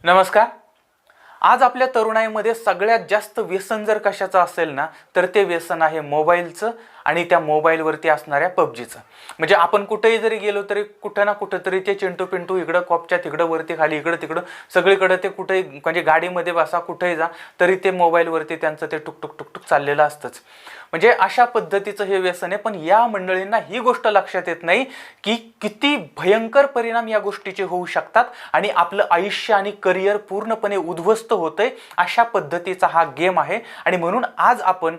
नमस्कार। आज आपल्या तरुणाईमध्ये सगळ्यात जास्त व्यसन जर कशाचं असेल ना, तर ते व्यसन आहे मोबाईलचं आणि त्या मोबाईलवरती असणाऱ्या पबजीचं। म्हणजे आपण कुठेही जरी गेलो तरी कुठं ना कुठं तरी ते चिंटू पिंटू इकडं कॉपच्या तिकडं वरती खाली इकडं तिकडं सगळीकडे ते कुठेही म्हणजे गाडीमध्ये बसा कुठेही जा तरी ते मोबाईलवरती त्यांचं ते टुकटुक टुकटुक चाललेलं असतंच। म्हणजे अशा पद्धतीचं हे व्यसन आहे। पण या मंडळींना ही गोष्ट लक्षात येत नाही की किती भयंकर परिणाम या गोष्टीचे होऊ शकतात आणि आपलं आयुष्य आणि करिअर पूर्णपणे उद्ध्वस्त होतंय अशा पद्धतीचा हा गेम आहे। आणि म्हणून आज आपण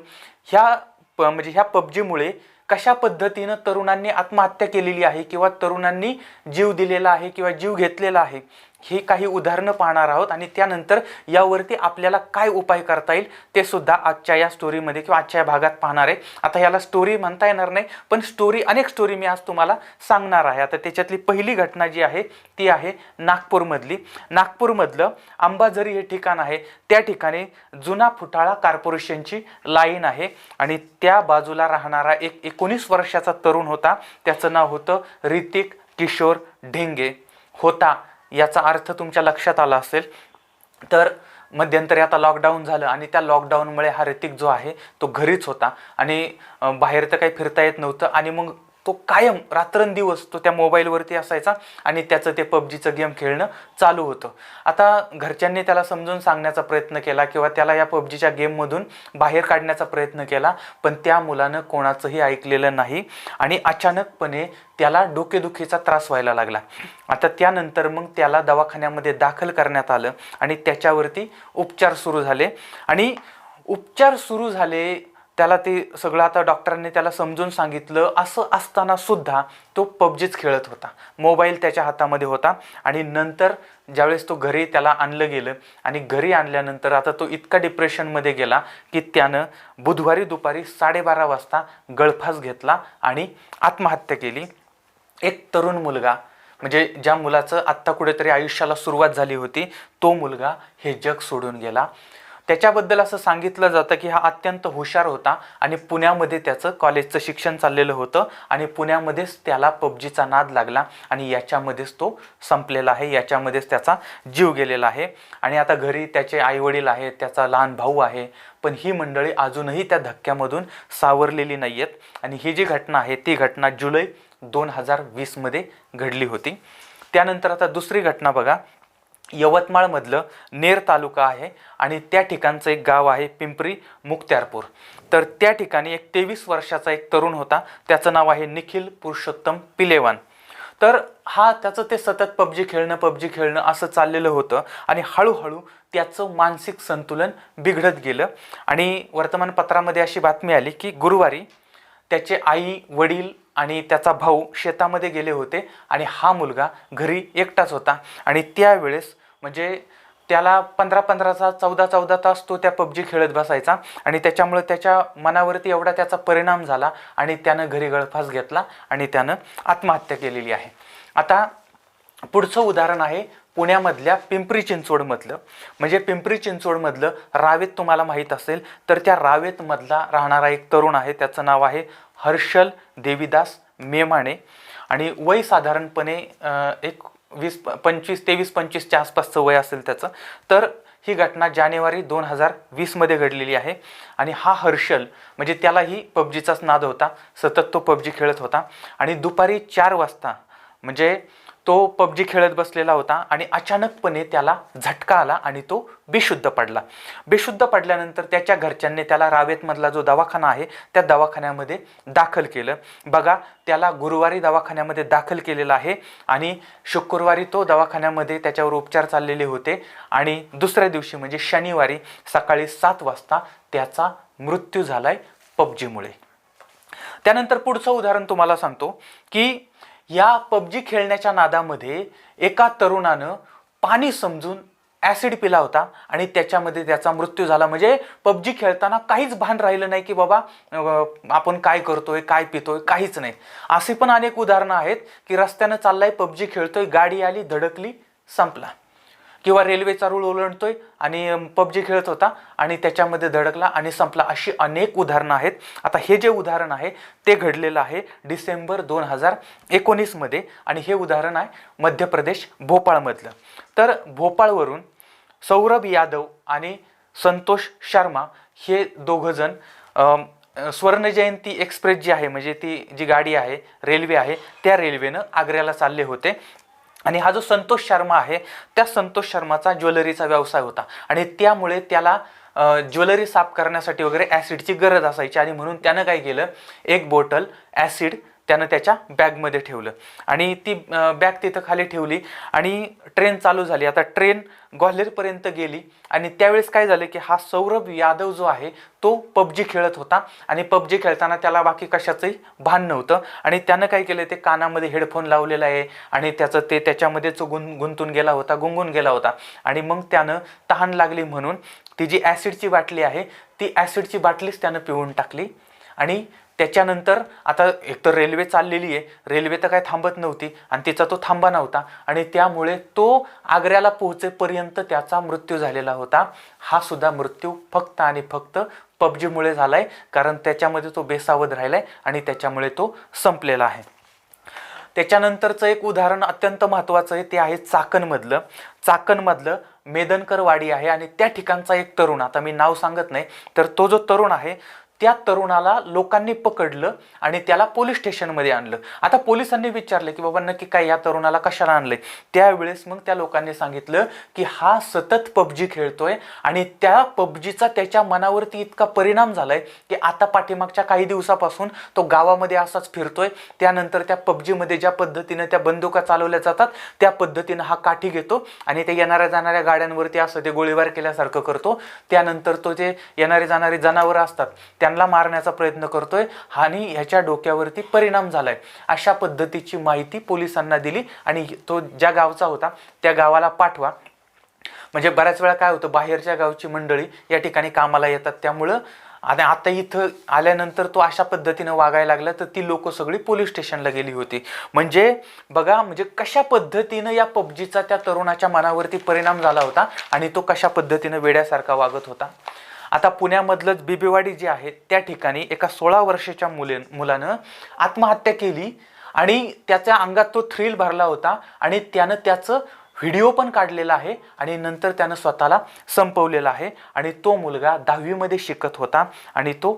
ह्या पबजीमुळे कशा पद्धतीने तरुणांनी आत्महत्या केलेली आहे किंवा तरुणांनी जीव दिलेला आहे किंवा जीव घेतलेला आहे हे काही उदाहरणं पाहणार आहोत। आणि त्यानंतर यावरती आपल्याला काय उपाय करता येईल ते सुद्धा आजच्या या स्टोरीमध्ये किंवा आजच्या या भागात पाहणार आहे। आता याला स्टोरी म्हणता येणार नाही, पण अनेक स्टोरी मी आज तुम्हाला सांगणार आहे। आता त्याच्यातली पहिली घटना जी आहे ती आहे नागपूरमधली। नागपूरमधलं अंबाझरी हे ठिकाण आहे। त्या ठिकाणी जुना फुटाळा कॉर्पोरेशनची लाईन आहे आणि त्या बाजूला राहणारा एक 19 वर्षाचा तरुण होता। त्याचं नाव होतं ऋतिक किशोर ढेंगे होता। याचा अर्थ तुमच्या लक्षात आला असेल। तर मध्यंतरी आता लॉकडाऊन झालं आणि त्या लॉकडाऊनमुळे हा ऋतिक जो आहे तो घरीच होता आणि बाहेर तर काही फिरता येत नव्हतं आणि मग तो कायम रात्रंदिवस तो त्या मोबाईलवरती असायचा आणि त्याचं ते पबजीचं गेम खेळणं चालू होतं। आता घरच्यांनी त्याला समजून सांगण्याचा प्रयत्न केला किंवा त्याला या पबजीच्या गेममधून बाहेर काढण्याचा प्रयत्न केला, पण त्या मुलानं कोणाचंही ऐकलेलं नाही आणि अचानकपणे त्याला डोकेदुखीचा त्रास व्हायला लागला। आता त्यानंतर मग त्याला दवाखान्यामध्ये दाखल करण्यात आलं आणि त्याच्यावरती उपचार सुरू झाले आणि त्याला ते सगळं आता डॉक्टरांनी त्याला समजून सांगितलं। असं असताना सुद्धा तो पबजीच खेळत होता, मोबाईल त्याच्या हातामध्ये होता। आणि नंतर ज्यावेळेस तो घरी त्याला आणलं गेलं आणि घरी आणल्यानंतर आता तो इतका डिप्रेशनमध्ये गेला की त्यानं बुधवारी दुपारी 12:30 वाजता गळफास घेतला आणि आत्महत्या केली। एक तरुण मुलगा, म्हणजे ज्या मुलाचं आत्ता कुठेतरी आयुष्याला सुरुवात झाली होती, तो मुलगा हे जग सोडून गेला। त्याच्याबद्दल असं सांगितलं जातं की हा अत्यंत हुशार होता आणि पुण्यामध्ये त्याचं कॉलेजचं शिक्षण चाललेलं होतं आणि पुण्यामध्येच त्याला पबजीचा नाद लागला आणि याच्यामध्येच तो संपलेला आहे, याच्यामध्येच त्याचा जीव गेलेला आहे। आणि आता घरी त्याचे आईवडील आहेत, त्याचा लहान भाऊ आहे, पण ही मंडळी अजूनही त्या धक्क्यामधून सावरलेली नाही आहेत। आणि ही जी घटना आहे ती घटना जुलै 2020 मध्ये घडली होती। त्यानंतर आता दुसरी घटना बघा, यवतमाळमधलं नेर तालुका आहे आणि त्या ठिकाणचं एक गाव आहे पिंपरी मुक्त्यारपूर। तर त्या ठिकाणी एक 23 वर्षाचा एक तरुण होता, त्याचं नाव आहे निखिल पुरुषोत्तम पिलेवान। तर त्याचं ते सतत पबजी खेळणं असं चाललेलं होतं आणि हळूहळू त्याचं मानसिक संतुलन बिघडत गेलं। आणि वर्तमानपत्रामध्ये अशी बातमी आली की गुरुवारी त्याचे आई वडील आणि त्याचा भाऊ शेतामध्ये गेले होते आणि हा मुलगा घरी एकटाच होता आणि त्यावेळेस म्हणजे त्याला 15-15 14 तास तो त्या पबजी खेळत बसायचा आणि त्याच्यामुळे त्याच्या मनावरती एवढा त्याचा परिणाम झाला आणि त्यानं घरी गळफास घेतला आणि त्यानं आत्महत्या केलेली आहे। आता पुढचं उदाहरण आहे पुण्यामधल्या पिंपरी चिंचवडमधलं। म्हणजे पिंपरी चिंचवडमधलं रावेत तुम्हाला माहीत असेल, तर त्या रावेतमधला राहणारा एक तरुण आहे, त्याचं नाव आहे हर्षल देवीदास मेमाणे आणि वय साधारणपणे एक 23-25च्या आसपासचं वय असेल त्याचं। तर ही घटना जानेवारी 2020 मध्ये घडलेली आहे आणि हा हर्षल म्हणजे त्यालाही पबजीचाच नाद होता, सतत तो पबजी खेळत होता आणि दुपारी 4 वाजता म्हणजे तो पबजी खेळत बसलेला होता आणि अचानकपणे त्याला झटका आला आणि तो बेशुद्ध पडला। बेशुद्ध पडल्यानंतर त्याच्या घरच्यांनी त्याला रावेतमधला जो दवाखाना आहे त्या दवाखान्यामध्ये दाखल केलं। बघा, त्याला गुरुवारी दवाखान्यामध्ये दाखल केलेलं आहे आणि शुक्रवारी तो दवाखान्यामध्ये त्याच्यावर उपचार चाललेले होते आणि दुसऱ्या दिवशी म्हणजे शनिवारी सकाळी 7 वाजता त्याचा मृत्यू झालाय पबजीमुळे। त्यानंतर पुढचं उदाहरण तुम्हाला सांगतो की या पबजी खेळण्याच्या नादामध्ये एका तरुणानं पाणी समजून ॲसिड पिला होता आणि त्याच्यामध्ये त्याचा मृत्यू झाला। म्हणजे पबजी खेळताना काहीच भान राहिलं नाही की बाबा आपण काय करतोय काय पितोय, काहीच नाही। असे पण अनेक उदाहरणं आहेत की रस्त्यानं चाललाय पबजी खेळतोय, गाडी आली धडकली संपला, किंवा रेल्वेचा रूळ ओलांडतोय आणि पबजी खेळत होता आणि त्याच्यामध्ये धडकला आणि संपला। अशी अनेक उदाहरणं आहेत। आता हे जे उदाहरण आहे ते घडलेलं आहे डिसेंबर 2019 मध्ये आणि हे उदाहरण आहे मध्य प्रदेश भोपाळमधलं। तर भोपाळवरून सौरभ यादव आणि संतोष शर्मा हे दोघंजण स्वर्ण जयंती एक्सप्रेस जी आहे, म्हणजे ती जी गाडी आहे, रेल्वे आहे, त्या रेल्वेनं आग्र्याला चालले होते. आणि हा जो संतोष शर्मा आहे, त्या संतोष शर्माचा ज्वेलरीचा व्यवसाय होता आणि त्यामुळे त्याला ज्वेलरी साफ करण्यासाठी वगैरे ॲसिडची गरज असायची. आणि म्हणून त्यानं काय केलं, एक बॉटल ॲसिड त्यानं त्याच्या बॅगमध्ये ठेवलं आणि ती बॅग तिथं खाली ठेवली आणि ट्रेन चालू झाली. आता ट्रेन ग्वाल्हेरपर्यंत गेली आणि त्यावेळेस काय झालं की हा सौरभ यादव जो आहे तो पबजी खेळत होता आणि पबजी खेळताना त्याला बाकी कशाचंही भान नव्हतं आणि त्यानं काय केलं, ते कानामध्ये हेडफोन लावलेला आहे आणि त्याचं ते त्याच्यामध्येच गुंतून गेला होता, गुंगून गेला होता. आणि मग त्यानं तहान लागली म्हणून ती जी ॲसिडची बाटली आहे ती ॲसिडची बाटलीच त्यानं पिऊन टाकली. आणि त्याच्यानंतर आता एकतर रेल्वे चाललेली आहे, रेल्वे तर काय थांबत नव्हती आणि तिचा तो थांबा नव्हता आणि त्यामुळे तो आग्र्याला पोहोचेपर्यंत त्याचा मृत्यू झालेला होता. हा सुद्धा मृत्यू फक्त आणि फक्त पबजीमुळे झालाय, कारण त्याच्यामध्ये तो बेसावध राहिलाय आणि त्याच्यामुळे तो संपलेला आहे. त्याच्यानंतरचं एक उदाहरण अत्यंत महत्त्वाचं आहे, ते आहे चाकणमधलं मेदनकर वाडी आहे आणि त्या ठिकाणचा एक तरुण, आता मी नाव सांगत नाही, तर तो जो तरुण आहे त्या तरुणाला लोकांनी पकडलं आणि त्याला पोलीस स्टेशनमध्ये आणलं. आता पोलिसांनी विचारलं की बाबा नक्की काय, या तरुणाला कशाला आणलंय. त्यावेळेस मग त्या लोकांनी सांगितलं की हा सतत पबजी खेळतोय आणि त्या पबजीचा त्याच्या मनावरती इतका परिणाम झालाय की आता पाठीमागच्या काही दिवसापासून तो गावामध्ये असाच फिरतोय. त्यानंतर त्या पबजीमध्ये ज्या पद्धतीने त्या बंदुका चालवल्या जातात त्या पद्धतीनं हा काठी घेतो आणि ते येणाऱ्या जाणाऱ्या गाड्यांवरती असं ते गोळीबार केल्यासारखं करतो. त्यानंतर तो जे येणारे जाणारी जनावरं असतात त्यांना मारण्याचा प्रयत्न करतोय आणि ह्याच्या डोक्यावरती परिणाम झालाय, अशा पद्धतीची माहिती पोलिसांना दिली आणि तो ज्या गावचा होता त्या गावाला पाठवा. म्हणजे बऱ्याच वेळा काय होतं, बाहेरच्या गावची मंडळी या ठिकाणी कामाला येतात, त्यामुळं आता इथं आल्यानंतर तो अशा पद्धतीनं वागायला लागला तर ती लोक सगळी पोलीस स्टेशनला गेली होती. म्हणजे बघा, म्हणजे कशा पद्धतीनं या पबजीचा त्या तरुणाच्या मनावरती परिणाम झाला होता आणि तो कशा पद्धतीनं वेड्यासारखा वागत होता. आता पुण्यामधलंच बिबेवाडी जे आहे त्या ठिकाणी एका 16 वर्षाच्या मुलानं आत्महत्या केली आणि त्याच्या अंगात तो थ्रिल भरला होता आणि त्यानं त्याचं व्हिडिओ पण काढलेला आहे आणि नंतर त्यानं स्वतःला संपवलेला आहे. आणि तो मुलगा 10वीमध्ये शिकत होता आणि तो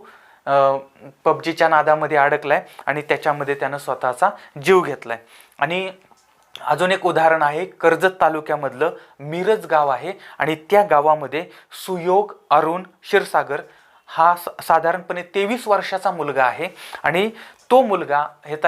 पबजीच्या नादामध्ये अडकलाय आणि त्याच्यामध्ये त्यानं स्वतःचा जीव घेतलाय. आणि अजून एक उदाहरण आहे, कर्जत तालुक्यामधलं मिरज गाव आहे आणि त्या गावामध्ये सुयोग अरुण क्षीरसागर हा साधारणपणे 23 वर्षाचा मुलगा आहे आणि तो मुलगा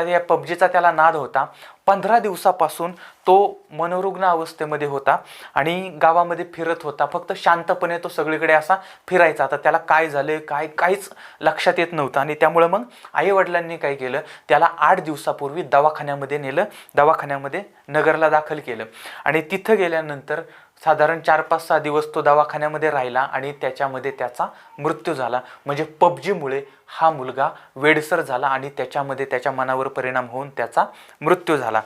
या पबजीचा त्याला नाद होता. 15 दिवसापासून तो मनोरुग्ण अवस्थेमध्ये होता आणि गावामध्ये फिरत होता, फक्त शांतपणे तो सगळीकडे असा फिरायचा. आता त्याला काय झाले काहीच लक्षात येत नव्हतं आणि त्यामुळे मग आईवडिलांनी काय केलं, त्याला 8 दिवसापूर्वी दवाखान्यामध्ये नेलं, दवाखान्यामध्ये नगरला दाखल केलं आणि तिथं गेल्यानंतर साधारण 4-5-6 दिवस तो दवाखान्यामध्ये राहिला आणि त्याच्यामध्ये त्याचा मृत्यू झाला. म्हणजे पबजीमुळे हा मुलगा वेडसर झाला आणि त्याच्यामध्ये त्याच्या मनावर परिणाम होऊन त्याचा मृत्यू झाला.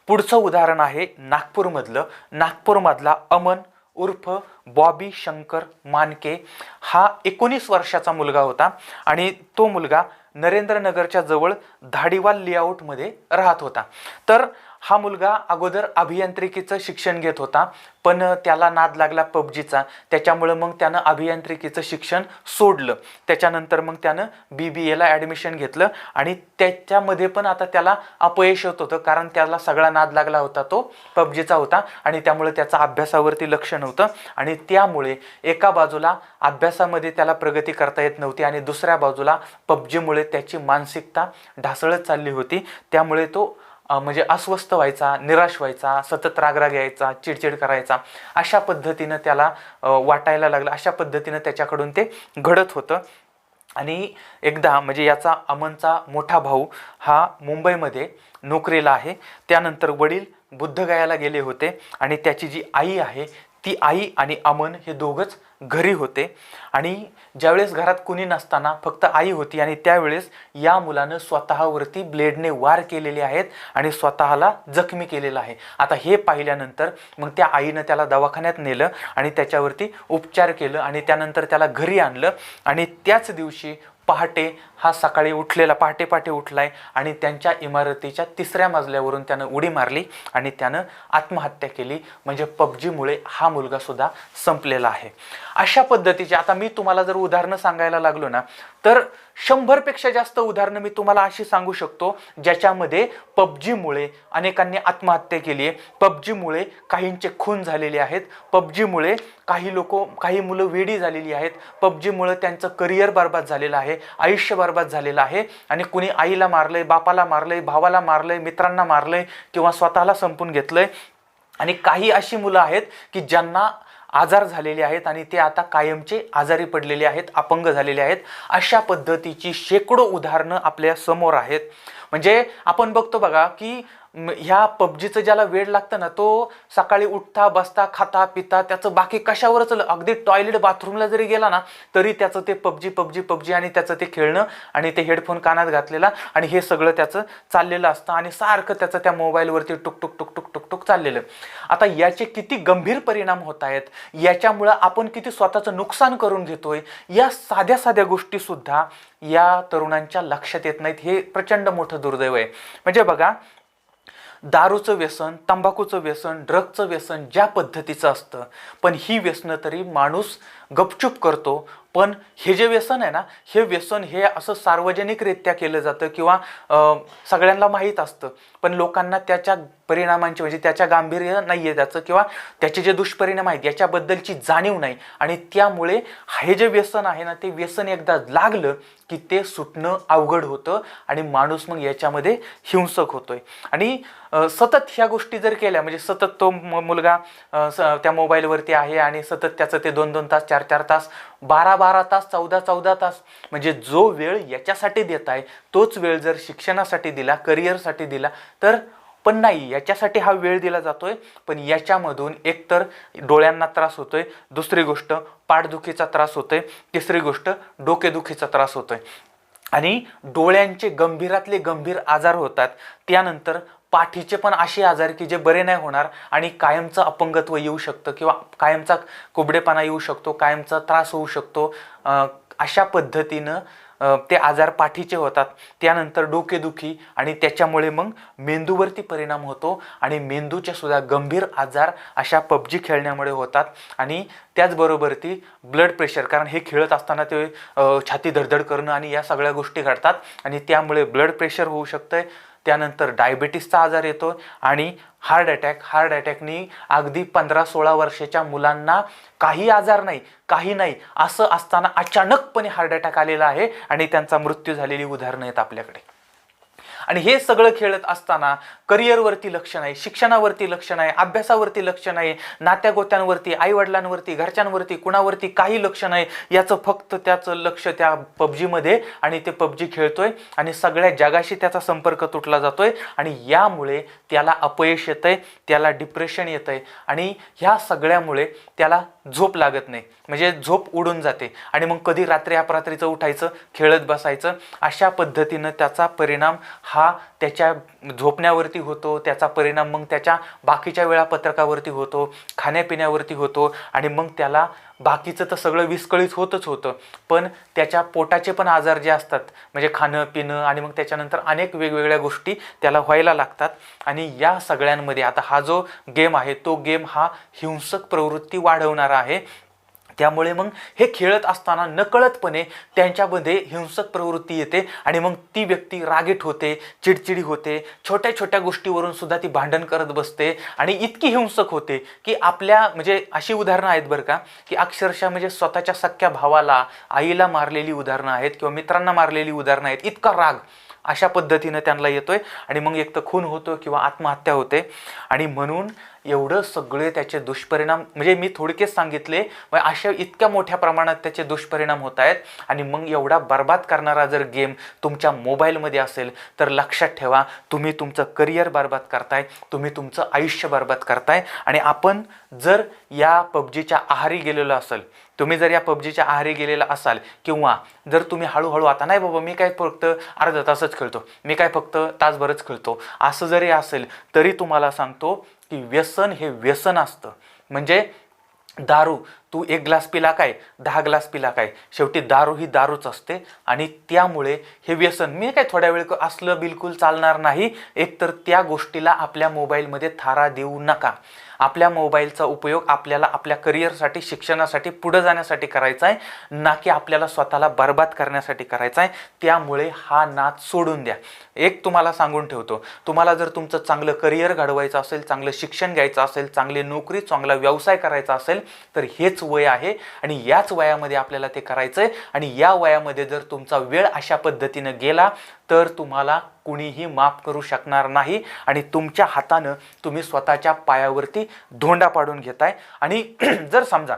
पुढचं उदाहरण आहे नागपूरमधला अमन उर्फ बॉबी शंकर मानके. हा 19 वर्षाचा मुलगा होता आणि तो मुलगा नरेंद्रनगरच्या जवळ धाडीवाल लेआउटमध्ये राहत होता. तर हा मुलगा अगोदर अभियांत्रिकीचं शिक्षण घेत होता, पण त्याला नाद लागला पबजीचा, त्याच्यामुळे मग त्यानं अभियांत्रिकीचं शिक्षण सोडलं. त्याच्यानंतर मग त्यानं BBAला ॲडमिशन घेतलं आणि त्याच्यामध्ये पण आता त्याला अपयश होत होतं, कारण त्याला सगळा नाद लागला होता तो पबजीचा होता आणि त्यामुळे त्याचा अभ्यासावरती लक्ष नव्हतं आणि त्यामुळे एका बाजूला अभ्यासामध्ये त्याला प्रगती करता येत नव्हती आणि दुसऱ्या बाजूला पबजीमुळे त्याची मानसिकता ढासळत चालली होती. त्यामुळे तो म्हणजे अस्वस्थ व्हायचा, निराश व्हायचा, सतत रागराग यायचा, चिडचिड करायचा, अशा पद्धतीनं त्याला वाटायला लागलं, अशा पद्धतीनं त्याच्याकडून ते घडत होतं. आणि एकदा म्हणजे याचा अमनचा मोठा भाऊ हा मुंबईमध्ये नोकरीला आहे. त्यानंतर वडील बुद्धगयाला गेले होते आणि त्याची जी आई आहे ती आई आणि अमन हे दोघंच घरी होते आणि ज्यावेळेस घरात कुणी नसताना फक्त आई होती आणि त्यावेळेस या मुलानं स्वतःवरती ब्लेडने वार केलेले आहेत आणि स्वतःला जखमी केलेला आहे. आता हे पाहिल्यानंतर मग त्या आईनं त्याला दवाखान्यात नेलं आणि त्याच्यावरती उपचार केलं आणि त्यानंतर त्याला घरी आणलं आणि त्याच दिवशी पहाटे हा सकाळी उठलेला, पहाटे पहाटे उठलाय आणि त्यांच्या इमारतीच्या 3ऱ्या मजल्यावरून त्यानं उडी मारली आणि त्यानं आत्महत्या केली. म्हणजे पबजीमुळे हा मुलगा सुद्धा संपलेला आहे. अशा पद्धतीचे आता मी तुम्हाला जर उदाहरणं सांगायला लागलो ना, तर 100पेक्षा जास्त उदाहरणं मी तुम्हाला अशी सांगू शकतो ज्याच्यामध्ये पबजीमुळे अनेकांनी आत्महत्या केली आहे, पबजीमुळे काहींचे खून झालेले आहेत, पबजीमुळे काही मुलं वेडी झालेली आहेत, पबजीमुळे त्यांचं करिअर बर्बाद झालेलं आहे, आयुष्य बर्बाद झालेलं आहे. आणि कुणी आईला मारलंय, बापाला मारलंय, भावाला मारलंय, मित्रांना मारलंय किंवा स्वतःला संपून घेतलंय. आणि काही अशी मुलं आहेत की ज्यांना आजार झालेले आहेत आणि ते आता कायमचे आजारी पडलेले आहेत, अपंग झालेले आहेत. अशा पद्धतीची शेकडो उदाहरणं आपल्या समोर आहेत. म्हणजे आपण बघतो बघा की ह्या पबजीचं ज्याला वेड लागतं ना, तो सकाळी उठता बसता खाता पिता त्याचं बाकी कशावरच, अगदी टॉयलेट बाथरूमला जरी गेला ना तरी त्याचं ते पबजी पबजी पबजी आणि त्याचं ते खेळणं आणि ते हेडफोन कानात घातलेला आणि हे सगळं त्याचं चाललेलं असतं आणि सारखं त्याचं त्या मोबाईलवरती टुक टुक टुक टुक टुक टुक चाललेलं. आता याचे किती गंभीर परिणाम होत आहेत, याच्यामुळं आपण किती स्वतःचं नुकसान करून घेतोय, या साध्या साध्या गोष्टी सुद्धा या तरुणांच्या लक्षात येत नाहीत. हे प्रचंड मोठं दुर्दैव आहे. म्हणजे बघा, दारूचं व्यसन, तंबाखूचं व्यसन, ड्रगचं व्यसन ज्या पद्धतीचं असतं, पण ही व्यसनं तरी माणूस गपचूप करतो. पण हे जे व्यसन आहे ना, हे व्यसन हे असं सार्वजनिकरित्या केलं जातं किंवा सगळ्यांना माहीत असतं, पण लोकांना त्याच्या परिणामांची म्हणजे त्याच्या गांभीर्य नाही आहे त्याचं किंवा त्याचे जे दुष्परिणाम आहेत याच्याबद्दलची जाणीव नाही. आणि त्यामुळे हे जे व्यसन आहे ना, ते व्यसन एकदा लागलं की ते सुटणं अवघड होतं आणि माणूस मग याच्यामध्ये हिंसक होतोय. आणि सतत ह्या गोष्टी जर केल्या, म्हणजे सतत तो मुलगा त्या मोबाईलवरती आहे आणि सतत त्याचं ते 2-2 तास 4-4 तास 12-12 तास 14-14 तास, म्हणजे जो वेळ याच्यासाठी देत आहे तोच वेळ जर शिक्षणासाठी दिला, करिअरसाठी दिला तर पण नाही, याच्यासाठी हा वेळ दिला जातोय, पण याच्यामधून एकतर डोळ्यांना त्रास होतोय, दुसरी गोष्ट पाठदुखीचा त्रास होतोय, तिसरी गोष्ट डोकेदुखीचा त्रास होतोय आणि डोळ्यांचे गंभीरातले गंभीर आजार होतात. त्यानंतर पाठीचे पण असे आजार की जे बरे नाही होणार आणि कायमचं अपंगत्व येऊ शकतं किंवा कायमचा कुबडेपणा येऊ शकतो, कायमचा त्रास होऊ शकतो. अशा पद्धतीनं ते आजार पाठीचे होतात. त्यानंतर डोकेदुखी आणि त्याच्यामुळे मग मेंदूवरती परिणाम होतो आणि मेंदूचे सुद्धा गंभीर आजार अशा पबजी खेळण्यामुळे होतात. आणि त्याचबरोबर ती ब्लड प्रेशर, कारण हे खेळत असताना ते छाती धडधड करणं आणि या सगळ्या गोष्टी घडतात आणि त्यामुळे ब्लड प्रेशर होऊ शकतंय. त्यानंतर डायबिटीसचा आजार येतो आणि हार्ट अटॅकनी अगदी 15-16 वर्षाच्या मुलांना काही आजार नाही, काही नाही असं असताना अचानकपणे हार्ट अटॅक आलेला आहे आणि त्यांचा मृत्यू झालेली उदाहरणं आहेत आपल्याकडे. आणि हे सगळं खेळत असताना करिअरवरती लक्ष नाही, शिक्षणावरती लक्ष नाही, अभ्यासावरती लक्ष नाही, नात्यागोत्यांवरती, आईवडिलांवरती, घरच्यांवरती, कुणावरती काही लक्ष नाही. याचं फक्त त्याचं लक्ष त्या पबजीमध्ये आणि ते पबजी खेळतोय आणि सगळ्या जगाशी त्याचा संपर्क तुटला जातोय आणि यामुळे त्याला अपयश येतंय, त्याला डिप्रेशन येतंय आणि ह्या सगळ्यामुळे त्याला झोप लागत नाही, म्हणजे झोप उडून जाते आणि मग कधी रात्री अपरात्रीचं उठायचं, खेळत बसायचं. अशा पद्धतीनं त्याचा परिणाम हा त्याच्या झोपण्यावरती होतो, त्याचा परिणाम मग त्याच्या बाकीच्या वेळापत्रकावरती होतो, खाण्यापिण्यावरती होतो आणि मग त्याला बाकीचं तर सगळं विस्कळीत होतच होतं, पण त्याच्या पोटाचे पण आजार जे असतात, म्हणजे खाणं पिणं आणि मग त्याच्यानंतर अनेक वेगवेगळ्या गोष्टी त्याला व्हायला लागतात. आणि या सगळ्यांमध्ये आता हा जो गेम आहे तो गेम हा हिंसक प्रवृत्ती वाढवणारा आहे. त्यामुळे मग हे खेळत असताना नकळतपणे त्यांच्यामध्ये हिंसक प्रवृत्ती येते आणि मग ती व्यक्ती रागीट होते, चिडचिडी होते, छोट्या छोट्या गोष्टीवरून सुद्धा ती भांडण करत बसते आणि इतकी हिंसक होते की आपल्या म्हणजे अशी उदाहरणं आहेत बरं का, की अक्षरशः म्हणजे स्वतःच्या सख्ख्या भावाला, आईला मारलेली उदाहरणं आहेत किंवा मित्रांना मारलेली उदाहरणं आहेत. इतका राग अशा पद्धतीनं त्यांना येतोय आणि मग एक तर खून होतो किंवा आत्महत्या होते. आणि म्हणून एवढं सगळे त्याचे दुष्परिणाम म्हणजे मी थोडकेच सांगितले, अशा इतक्या मोठ्या प्रमाणात त्याचे दुष्परिणाम होत आहेत. आणि मग एवढा बर्बाद करणारा जर गेम तुमच्या मोबाईलमध्ये असेल तर लक्षात ठेवा, तुम्ही तुमचं करिअर बर्बाद करताय, तुम्ही तुमचं आयुष्य बर्बाद करताय. आणि आपण जर या पबजीच्या आहारी गेलेलो असेल, तुम्ही जर या पबजीच्या आहारी गेलेला असाल किंवा जर तुम्ही हळूहळू आता नाही बाबा मी काय फक्त अर्धा तासच खेळतो, मी काय फक्त तासभरच खेळतो असं जरी असेल तरी तुम्हाला सांगतो की व्यसन हे व्यसन असतं. म्हणजे दारू तू 1 ग्लास पिला काय, 10 ग्लास पिला काय, शेवटी दारू ही दारूच असते. आणि त्यामुळे हे व्यसन मी काय थोड्या वेळ असलं बिलकुल चालणार नाही. एकतर त्या गोष्टीला आपल्या मोबाईलमध्ये थारा देऊ नका. आपल्या मोबाईलचा उपयोग आपल्याला आपल्या करिअरसाठी, शिक्षणासाठी, पुढे जाण्यासाठी करायचा आहे, ना की आपल्याला स्वतःला बर्बाद करण्यासाठी करायचा आहे. त्यामुळे हा नाद सोडून द्या. एक तुम्हाला सांगून ठेवतो, तुम्हाला जर तुमचं चांगलं करिअर घडवायचं असेल, चांगलं शिक्षण घ्यायचं असेल, चांगली नोकरी, चांगला व्यवसाय करायचा असेल, तर हेच वय आहे आणि याच वयामध्ये आपल्याला ते करायचं आहे. आणि या वयामध्ये जर तुमचा वेळ अशा पद्धतीनं गेला तर तुम्हाला कुणीही माफ करू शकणार नाही आणि तुमच्या हातानं तुम्ही स्वतःच्या पायावरती धोंडा पाडून घेताय. आणि जर समजा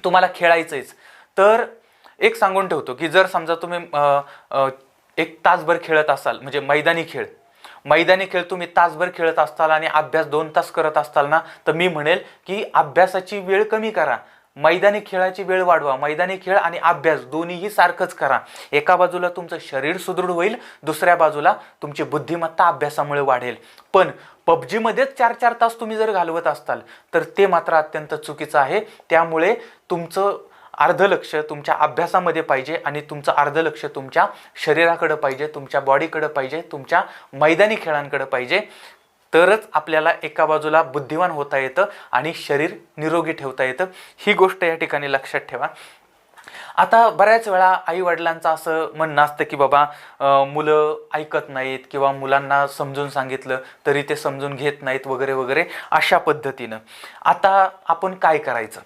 तुम्हाला खेळायचंच तर एक सांगून ठेवतो की जर समजा तुम्ही 1 तासभर खेळत असाल, म्हणजे मैदानी खेळ तुम्ही तासभर खेळत असताल आणि अभ्यास 2 तास करत असताल ना, तर मी म्हणेल की अभ्यासाची वेळ कमी करा, मैदानी खेळाची वेळ वाढवा. मैदानी खेळ आणि अभ्यास दोन्हीही सारखंच करा. एका बाजूला तुमचं शरीर सुदृढ होईल, दुसऱ्या बाजूला तुमची बुद्धिमत्ता अभ्यासामुळे वाढेल. पण पबजीमध्येच 4-4 तास तुम्ही जर घालवत असताल तर ते मात्र अत्यंत चुकीचं आहे. त्यामुळे तुमचं अर्ध लक्ष तुमच्या अभ्यासामध्ये पाहिजे आणि तुमचं अर्ध लक्ष तुमच्या शरीराकडे पाहिजे, तुमच्या बॉडीकडे पाहिजे, तुमच्या मैदानी खेळांकडे पाहिजे. तरच आपल्याला एका बाजूला बुद्धिमान होता येतं आणि शरीर निरोगी ठेवता येतं. ही गोष्ट या ठिकाणी लक्षात ठेवा. आता बऱ्याच वेळा आई वडिलांचं असं म्हणणं असतं की बाबा मुलं ऐकत नाहीत किंवा मुलांना समजून सांगितलं तरी ते समजून घेत नाहीत वगैरे वगैरे अशा पद्धतीनं. आता आपण काय करायचं,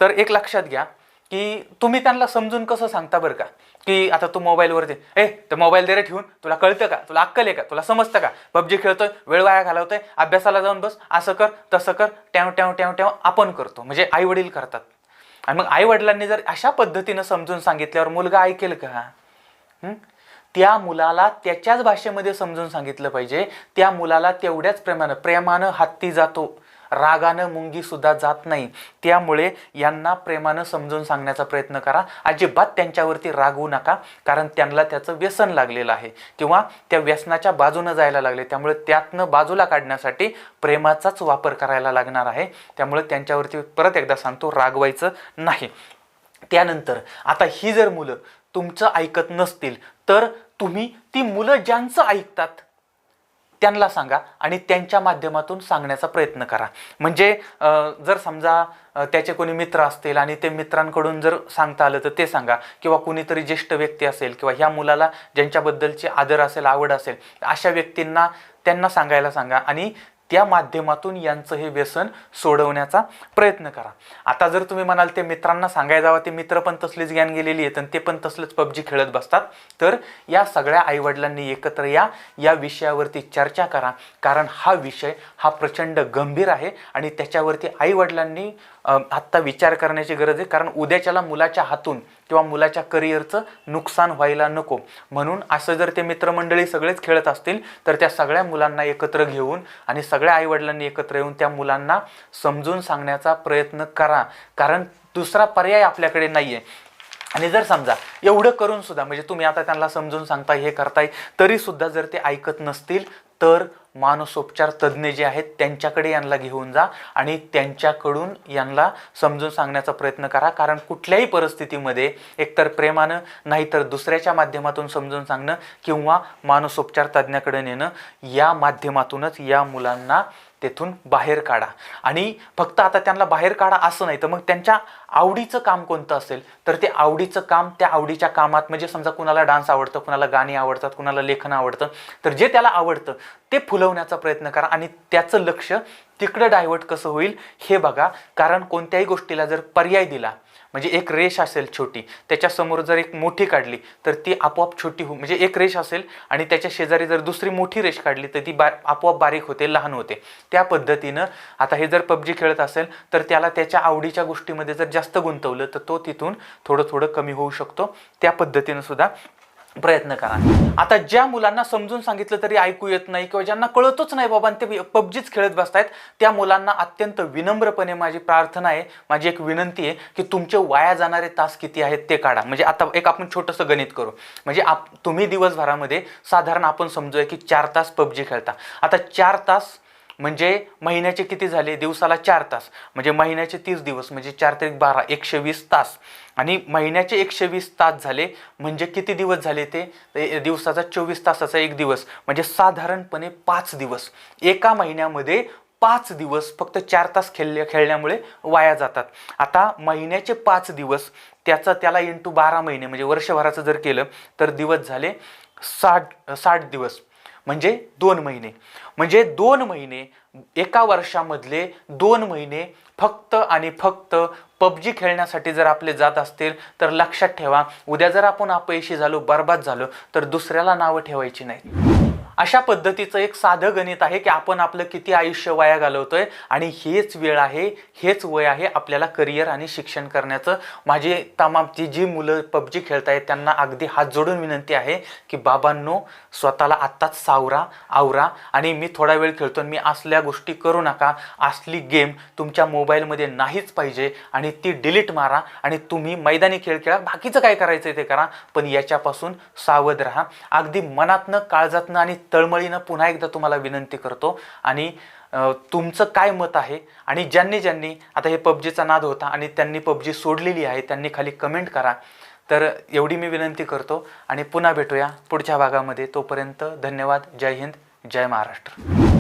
तर एक लक्षात घ्या की तुम्ही त्यांना समजून कसं सांगता बरं का, की आता तू मोबाईलवरती ते मोबाईल दे रे ठेवून, तुला कळतं का, तुला अक्कल आहे का, तुला समजतं का, पबजी खेळतोय, वेळ वाया घालवतोय, अभ्यासाला जाऊन बस, असं कर तसं कर, ट्याव ट्याव ट्याव ट्याव आपण करतो, म्हणजे आई वडील करतात. आणि मग आई वडिलांनी जर अशा पद्धतीनं समजून सांगितल्यावर मुलगा ऐकेल का? त्या मुलाला त्याच्याच भाषेमध्ये समजून सांगितलं पाहिजे. त्या मुलाला तेवढ्याच प्रेमानं हत्ती जातो, रागानं मुंगी सुद्धा जात नाही. त्यामुळे यांना प्रेमानं समजून सांगण्याचा प्रयत्न करा. अजिबात त्यांच्यावरती रागवू नका, कारण त्यांना त्याचं व्यसन लागलेलं आहे किंवा त्या व्यसनाच्या बाजूनं जायला लागले. त्यामुळे त्यातनं बाजूला काढण्यासाठी प्रेमाचाच वापर करायला लागणार आहे. त्यामुळे त्यांच्यावरती परत एकदा सांगतो, रागवायचं नाही. त्यानंतर आता ही जर मुलं तुमचं ऐकत नसतील तर तुम्ही ती मुलं ज्यांचं ऐकतात त्यांना सांगा आणि त्यांच्या माध्यमातून सांगण्याचा प्रयत्न करा. म्हणजे जर समजा त्याचे कोणी मित्र असतील आणि ते मित्रांकडून जर सांगता आलं तर ते सांगा, किंवा कोणीतरी ज्येष्ठ व्यक्ती असेल किंवा ह्या मुलाला ज्यांच्याबद्दलची आदर असेल, आवड असेल, अशा व्यक्तींना त्यांना सांगायला सांगा आणि त्या माध्यमातून यांचं हे व्यसन सोडवण्याचा प्रयत्न करा. आता जर तुम्ही म्हणाल ते मित्रांना सांगायला जावं, ते मित्र पण तसलीच ज्ञान गेलेली आहेत आणि ते पण तसलंच पबजी खेळत बसतात, तर या सगळ्या आईवडिलांनी एकत्र या विषयावरती चर्चा करा. कारण हा विषय हा प्रचंड गंभीर आहे आणि त्याच्यावरती आईवडिलांनी आत्ता विचार करण्याची गरज आहे. कारण उद्याच्याला मुलाच्या हातून किंवा मुलाच्या करिअरचं नुकसान व्हायला नको. म्हणून असं जर ते मित्रमंडळी सगळेच खेळत असतील तर त्या सगळ्या मुलांना एकत्र घेऊन आणि सगळ्या आईवडिलांनी एकत्र येऊन त्या मुलांना समजून सांगण्याचा प्रयत्न करा. कारण दुसरा पर्याय आपल्याकडे नाही आहे. आणि जर समजा एवढं करून सुद्धा, म्हणजे तुम्ही आता त्यांना समजून सांगताय, हे करताय, तरी सुद्धा जर ते ऐकत नसतील तर मानसोपचार तज्ज्ञ जे आहेत त्यांच्याकडे यांना घेऊन जा आणि त्यांच्याकडून यांना समजून सांगण्याचा प्रयत्न करा. कारण कुठल्याही परिस्थितीमध्ये एकतर प्रेमानं, नाहीतर दुसऱ्याच्या माध्यमातून समजून सांगणं किंवा मानसोपचार तज्ज्ञाकडे नेणं, या माध्यमातूनच या मुलांना तेथून बाहेर काढा. आणि फक्त आता त्यांना बाहेर काढा असं नाही, तर मग त्यांच्या आवडीचं काम कोणतं असेल तर ते आवडीचं काम, त्या आवडीच्या कामात, म्हणजे समजा कुणाला डान्स आवडतं, कुणाला गाणी आवडतात, कुणाला लेखन आवडतं, तर जे त्याला आवडतं ते फुलवण्याचा प्रयत्न करा आणि त्याचं लक्ष तिकडं डायव्हर्ट कसं होईल हे बघा. कारण कोणत्याही गोष्टीला जर पर्याय दिला, म्हणजे एक रेष असेल छोटी, त्याच्यासमोर जर एक मोठी काढली तर ती आपोआप छोटी म्हणजे एक रेष असेल आणि त्याच्या शेजारी जर दुसरी मोठी रेष काढली तर ती आपोआप बारीक होते, लहान होते. त्या पद्धतीनं आता हे जर पबजी खेळत असेल तर त्याला त्याच्या आवडीच्या गोष्टीमध्ये जर जास्त गुंतवलं तर तो तिथून थोडं थोडं कमी होऊ शकतो. त्या पद्धतीनं सुद्धा प्रयत्न करा. आता ज्या मुलांना समजून सांगितलं तरी ऐकू येत नाही किंवा ज्यांना कळतच नाही बाबा ते पबजीच खेळत बसतायत, त्या मुलांना अत्यंत विनम्रपणे माझी प्रार्थना आहे, माझी एक विनंती आहे की तुमचे वाया जाणारे तास किती आहेत ते काढा. म्हणजे आता एक आपण छोटंसं गणित करू. म्हणजे तुम्ही दिवसभरामध्ये साधारण आपण समजूया की 4 तास पबजी खेळता. आता 4 तास म्हणजे महिन्याचे किती झाले, दिवसाला 4 तास, म्हणजे महिन्याचे 30 दिवस म्हणजे 4 त्रिक 12 120 तास, आणि महिन्याचे 120 तास झाले म्हणजे किती दिवस झाले ते दिवसाचा 24 तासाचा एक दिवस, म्हणजे साधारणपणे 5 दिवस. एका महिन्यामध्ये 5 दिवस फक्त 4 तास खेळल्यामुळे वाया जातात. आता महिन्याचे 5 दिवस त्याला इंटू 12 महिने म्हणजे वर्षभराचं जर केलं तर दिवस झाले 60 दिवस, म्हणजे 2 महिने. म्हणजे 2 महिने, एका वर्षामधले 2 महिने फक्त आणि फक्त पबजी खेळण्यासाठी जर आपले जात असतील तर लक्षात ठेवा, उद्या जर आपण अपयशी झालो, बर्बाद झालो तर दुसऱ्याला नावं ठेवायची नाही. अशा पद्धतीचं एक साधं गणित आहे की आपण आपलं किती आयुष्य वाया घालवतोय, आणि हेच वेळ आहे, हेच वय आहे आपल्याला करिअर आणि शिक्षण करण्याचं. माझी जी मुलं पबजी खेळतायत त्यांना अगदी हात जोडून विनंती आहे की बाबांनो, स्वतःला आत्ताच सावरा, आवरा, आणि मी थोडा वेळ खेळतो, मी असल्या गोष्टी करू नका. असली गेम तुमच्या मोबाईलमध्ये नाहीच पाहिजे, आणि ती डिलीट मारा, आणि तुम्ही मैदानी खेळ खेळा, बाकीचं काय करायचं ते करा, पण याच्यापासून सावध राहा. अगदी मनातनं, काळजातनं आणि तळमळीनं पुन्हा एकदा तुम्हाला विनंती करतो. आणि तुमचं काय मत आहे, आणि ज्यांनी आता हे पबजीचा नाद होता आणि त्यांनी पबजी सोडलेली आहे त्यांनी खाली कमेंट करा. तर एवढी मी विनंती करतो, आणि पुन्हा भेटूया पुढच्या भागामध्ये. तोपर्यंत धन्यवाद. जय हिंद, जय महाराष्ट्र.